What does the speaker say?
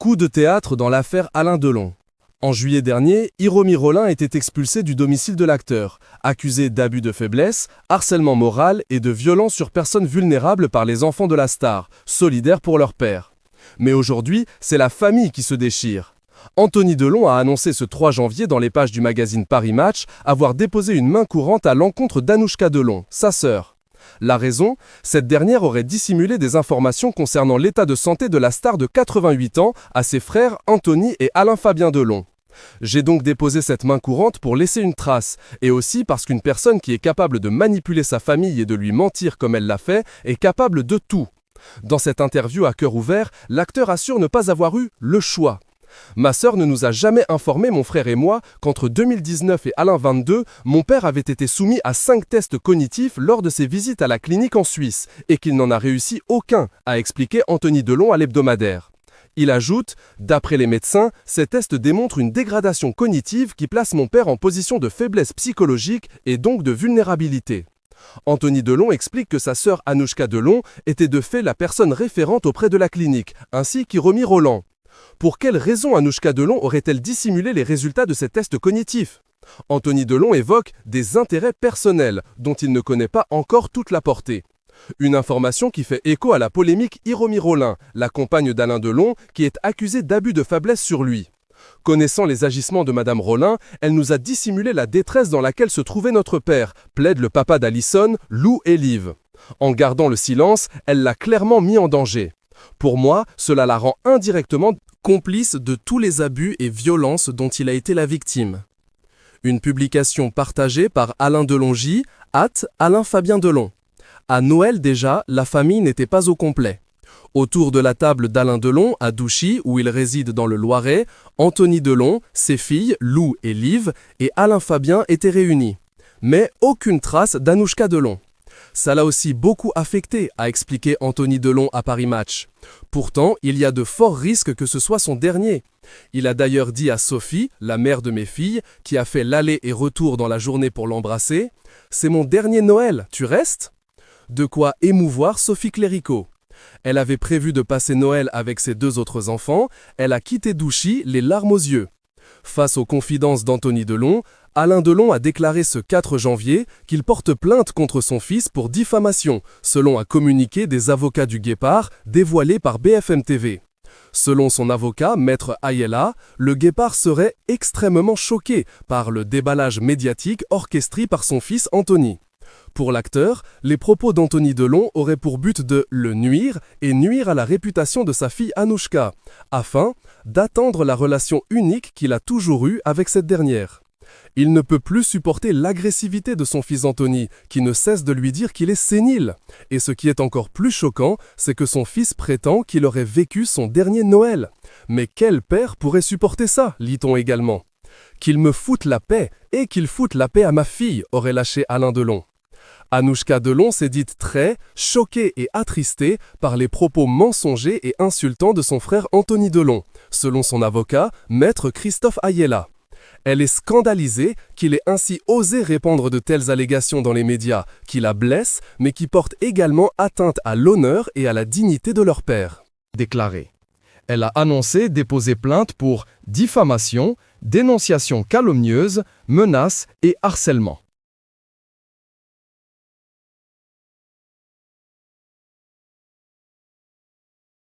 Coup de théâtre dans l'affaire Alain Delon. En juillet dernier, Hiromi Rollin était expulsé du domicile de l'acteur, accusé d'abus de faiblesse, harcèlement moral et de violence sur personnes vulnérables par les enfants de la star, solidaires pour leur père. Mais aujourd'hui, c'est la famille qui se déchire. Anthony Delon a annoncé ce 3 janvier dans les pages du magazine Paris Match avoir déposé une main courante à l'encontre d'Anouchka Delon, sa sœur. La raison, cette dernière aurait dissimulé des informations concernant l'état de santé de la star de 88 ans à ses frères Anthony et Alain-Fabien Delon. J'ai donc déposé cette main courante pour laisser une trace, et aussi parce qu'une personne qui est capable de manipuler sa famille et de lui mentir comme elle l'a fait est capable de tout. Dans cette interview à cœur ouvert, l'acteur assure ne pas avoir eu le choix. Ma sœur ne nous a jamais informé, mon frère et moi, qu'entre 2019 et Alain 22, mon père avait été soumis à 5 tests cognitifs lors de ses visites à la clinique en Suisse, et qu'il n'en a réussi aucun, a expliqué Anthony Delon à l'hebdomadaire. Il ajoute, d'après les médecins, ces tests démontrent une dégradation cognitive qui place mon père en position de faiblesse psychologique et donc de vulnérabilité. Anthony Delon explique que sa sœur Anouchka Delon était de fait la personne référente auprès de la clinique, ainsi qu'Hiromi Rollin. Pour quelle raison Anouchka Delon aurait-elle dissimulé les résultats de ces tests cognitifs? Anthony Delon évoque des intérêts personnels dont il ne connaît pas encore toute la portée. Une information qui fait écho à la polémique Hiromi Rollin, la compagne d'Alain Delon, qui est accusée d'abus de faiblesse sur lui. Connaissant les agissements de Madame Rollin, elle nous a dissimulé la détresse dans laquelle se trouvait notre père, plaide le papa d'Alison, Lou et Liv. En gardant le silence, elle l'a clairement mis en danger. Pour moi, cela la rend indirectement complice de tous les abus et violences dont il a été la victime. Une publication partagée par Alain Delon J, @Alain-Fabien Delon. À Noël déjà, la famille n'était pas au complet. Autour de la table d'Alain Delon, à Douchy, où il réside dans le Loiret, Anthony Delon, ses filles, Lou et Liv, et Alain-Fabien étaient réunis. Mais aucune trace d'Anouchka Delon. Ça l'a aussi beaucoup affecté, a expliqué Anthony Delon à Paris Match. Pourtant, il y a de forts risques que ce soit son dernier. Il a d'ailleurs dit à Sophie, la mère de mes filles, qui a fait l'aller et retour dans la journée pour l'embrasser, « C'est mon dernier Noël, tu restes ?» De quoi émouvoir Sophie Clérico. Elle avait prévu de passer Noël avec ses 2 autres enfants, elle a quitté Douchy les larmes aux yeux. Face aux confidences d'Anthony Delon, Alain Delon a déclaré ce 4 janvier qu'il porte plainte contre son fils pour diffamation, selon un communiqué des avocats du Guépard dévoilé par BFM TV. Selon son avocat, Maître Ayela, le Guépard serait extrêmement choqué par le déballage médiatique orchestré par son fils Anthony. Pour l'acteur, les propos d'Anthony Delon auraient pour but de le nuire et nuire à la réputation de sa fille Anouchka, afin d'attendre la relation unique qu'il a toujours eue avec cette dernière. Il ne peut plus supporter l'agressivité de son fils Anthony, qui ne cesse de lui dire qu'il est sénile. Et ce qui est encore plus choquant, c'est que son fils prétend qu'il aurait vécu son dernier Noël. Mais quel père pourrait supporter ça, lit-on également. Qu'il me foute la paix, et qu'il foute la paix à ma fille, aurait lâché Alain Delon. Anouchka Delon s'est dite très choquée et attristée par les propos mensongers et insultants de son frère Anthony Delon, selon son avocat, Maître Christophe Ayela. Elle est scandalisée qu'il ait ainsi osé répandre de telles allégations dans les médias, qui la blessent, mais qui portent également atteinte à l'honneur et à la dignité de leur père. Déclaré. Elle a annoncé déposer plainte pour diffamation, dénonciation calomnieuse, menace et harcèlement.